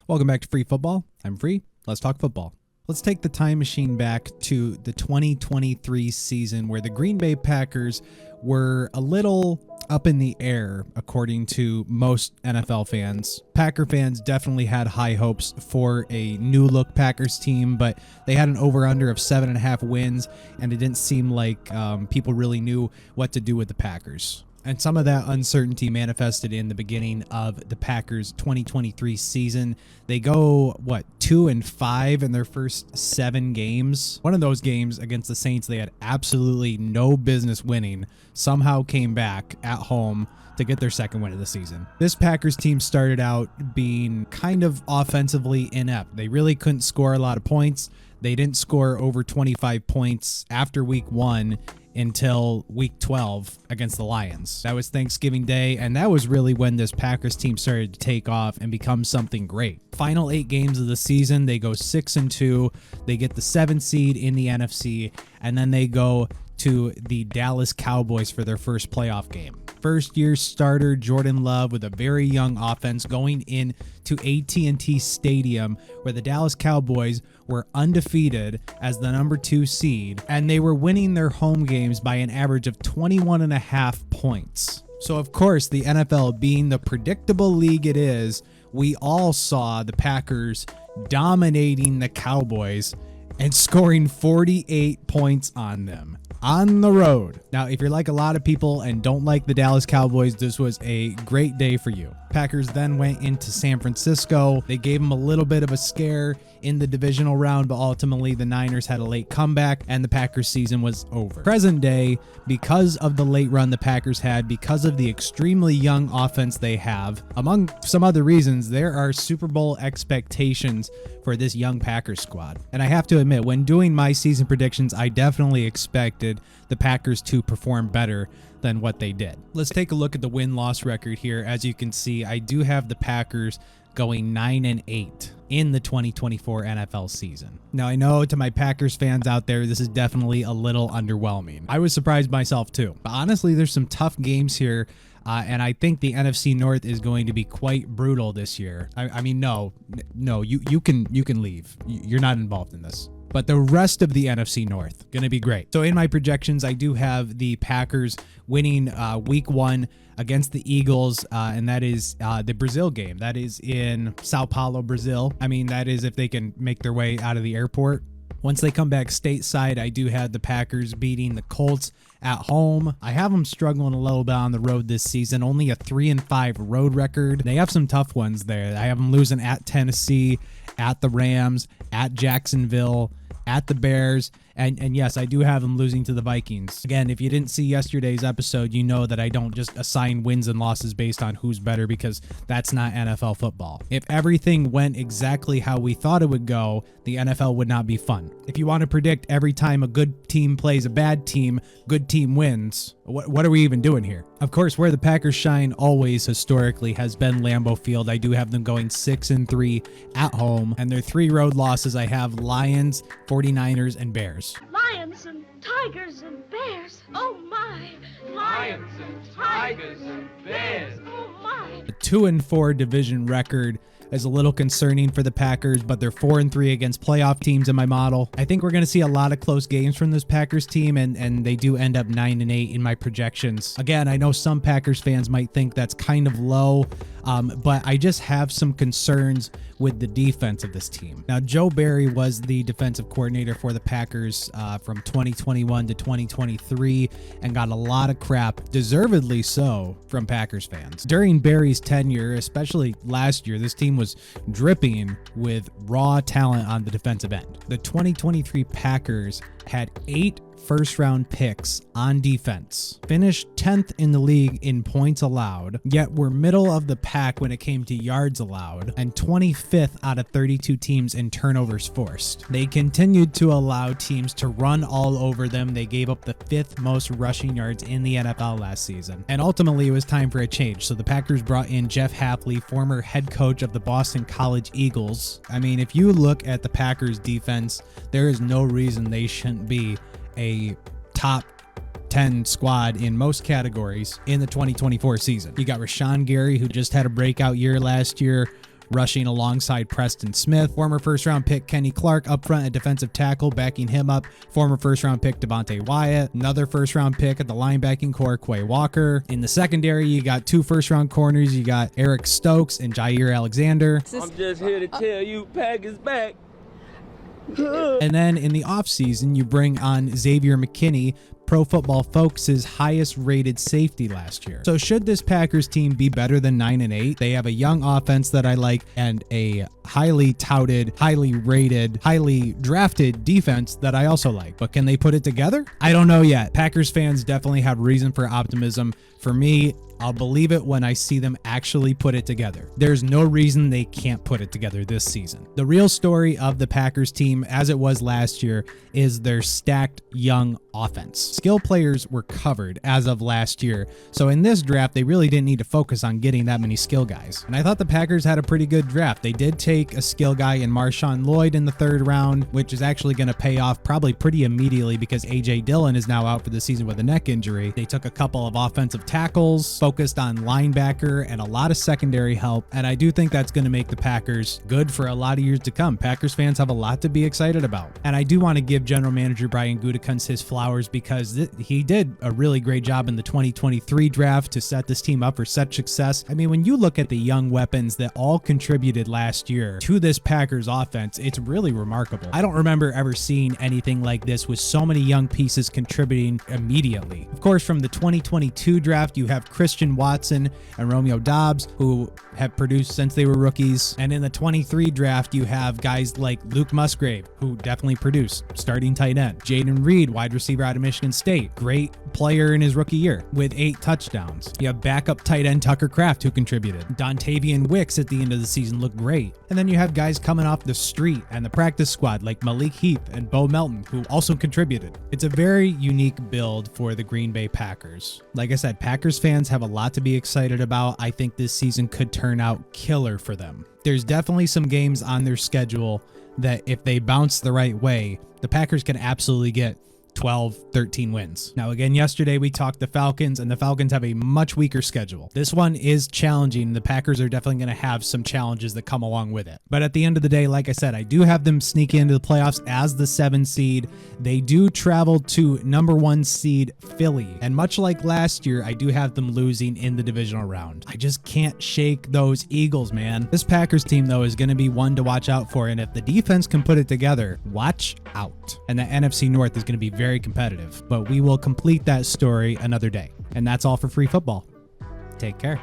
Welcome back to Free Football. I'm Free. Let's talk football. Let's take the time machine back to the 2023 season where the Green Bay Packers were a little up in the air, according to most NFL fans. Packer fans definitely had high hopes for a new look Packers team, but they had an over-under of 7.5 wins, and it didn't seem like people really knew what to do with the Packers. And some of that uncertainty manifested in the beginning of the Packers 2023 season. They go, 2-5 in their first 7 games. One of those games against the Saints they had absolutely no business winning, somehow came back at home to get their second win of the season. This Packers team started out being kind of offensively inept. They really couldn't score a lot of points. They didn't score over 25 points after week 1 until week 12 against the Lions. That was Thanksgiving Day, and that was really when this Packers team started to take off and become something great. Final 8 games of the season, they go 6-2. They get the 7th seed in the NFC, and then they go to the Dallas Cowboys for their first playoff game. First-year starter Jordan Love with a very young offense going into AT&T Stadium, where the Dallas Cowboys were undefeated as the number 2 seed, and they were winning their home games by an average of 21.5 points. So, of course, the NFL being the predictable league it is, we all saw the Packers dominating the Cowboys and scoring 48 points on them on the road. Now, if you're like a lot of people and don't like the Dallas Cowboys, this was a great day for you. Packers then went into San Francisco. They gave them a little bit of a scare in the divisional round, but ultimately the Niners had a late comeback and the Packers season was over. Present day, because of the late run the Packers had, because of the extremely young offense they have, among some other reasons, there are Super Bowl expectations for this young Packers squad. And I have to admit, when doing my season predictions, I definitely expected the Packers to perform better than what they did. Let's take a look at the win-loss record here. As you can see, I do have the Packers going 9-8 in the 2024 NFL season. Now, I know to my Packers fans out there, this is definitely a little underwhelming. I was surprised myself too. But honestly, there's some tough games here. And I think the NFC North is going to be quite brutal this year. I mean, no, you can leave. You're not involved in this. But the rest of the NFC North, going to be great. So in my projections, I do have the Packers winning week 1 against the Eagles, and that is the Brazil game. That is in Sao Paulo, Brazil. I mean, that is if they can make their way out of the airport. Once they come back stateside, I do have the Packers beating the Colts at home. I have them struggling a little bit on the road this season, only a 3-5 road record. They have some tough ones there. I have them losing at Tennessee, at the Rams, at Jacksonville, at the Bears, and yes, I do have them losing to the Vikings. Again, if you didn't see yesterday's episode, you know that I don't just assign wins and losses based on who's better, because that's not NFL football. If everything went exactly how we thought it would go, the NFL would not be fun. If you want to predict every time a good team plays a bad team, good team wins, what are we even doing here? Of course, where the Packers shine always historically has been Lambeau Field. I do have them going 6-3 at home, and their 3 road losses I have Lions, 49ers, and Bears. Lions and tigers and bears. Oh my. Lions and tigers and bears. Oh my. The 2-4 division record is a little concerning for the Packers, but they're 4-3 against playoff teams in my model. I think we're going to see a lot of close games from this Packers team, and they do end up 9-8 in my projections. Again, I know some Packers fans might think that's kind of low, but I just have some concerns with the defense of this team. Now, Joe Barry was the defensive coordinator for the Packers from 2021 to 2023 and got a lot of crap, deservedly so, from Packers fans. During Barry's tenure, especially last year, this team was dripping with raw talent on the defensive end. The 2023 Packers had 8 first-round picks on defense, finished 10th in the league in points allowed, yet were middle of the pack when it came to yards allowed, and 25th out of 32 teams in turnovers forced. They continued to allow teams to run all over them. They gave up the 5th most rushing yards in the NFL last season. And ultimately, it was time for a change. So the Packers brought in Jeff Hafley, former head coach of the Boston College Eagles. I mean, if you look at the Packers defense, there is no reason they shouldn't be a top 10 squad in most categories in the 2024 season. You got Rashawn Gary, who just had a breakout year last year. rushing alongside Preston Smith. Former first-round pick Kenny Clark up front at defensive tackle, backing him up. Former first-round pick Devontae Wyatt. Another first-round pick at the linebacking core, Quay Walker. In the secondary, you got 2 first-round corners. You got Eric Stokes and Jair Alexander. I'm just here to tell you, Pack is back. And then in the offseason, you bring on Xavier McKinney, Pro Football Focus's highest rated safety last year. So should this Packers team be better than 9-8? They have a young offense that I like and a highly touted, highly rated, highly drafted defense that I also like. But can they put it together? I don't know yet. Packers fans definitely have reason for optimism. For me, I'll believe it when I see them actually put it together. There's no reason they can't put it together this season. The real story of the Packers team, as it was last year, is their stacked young offense. Skill players were covered as of last year, so in this draft, they really didn't need to focus on getting that many skill guys. And I thought the Packers had a pretty good draft. They did take a skill guy in Marshawn Lloyd in the 3rd round, which is actually going to pay off probably pretty immediately because A.J. Dillon is now out for the season with a neck injury. They took a couple of offensive tackles, focused on linebacker and a lot of secondary help, and I do think that's going to make the Packers good for a lot of years to come. Packers fans have a lot to be excited about. And I do want to give general manager Brian Gutekunst his flowers because he did a really great job in the 2023 draft to set this team up for such success. I mean, when you look at the young weapons that all contributed last year to this Packers offense, it's really remarkable. I don't remember ever seeing anything like this with so many young pieces contributing immediately. Of course, from the 2022 draft, you have Christian Watson and Romeo Doubs, who have produced since they were rookies. And in the 23 draft, you have guys like Luke Musgrave, who definitely produced, starting tight end. Jaden Reed, wide receiver out of Michigan State, great player in his rookie year with 8 touchdowns. You have backup tight end Tucker Kraft, who contributed. Dontavian Wicks at the end of the season looked great. And then you have guys coming off the street and the practice squad like Malik Heath and Bo Melton, who also contributed. It's a very unique build for the Green Bay Packers. Like I said, Packers fans have a lot to be excited about. I think this season could turn out killer for them. There's definitely some games on their schedule that if they bounce the right way, the Packers can absolutely get 12, 13 wins. Now, again, yesterday we talked the Falcons, and the Falcons have a much weaker schedule. This one is challenging. The Packers are definitely going to have some challenges that come along with it. But at the end of the day, like I said, I do have them sneak into the playoffs as the 7 seed. They do travel to number 1 seed Philly. And much like last year, I do have them losing in the divisional round. I just can't shake those Eagles, man. This Packers team, though, is going to be one to watch out for. And if the defense can put it together, watch out. And the NFC North is going to be very competitive, but we will complete that story another day. And that's all for free football. Take care.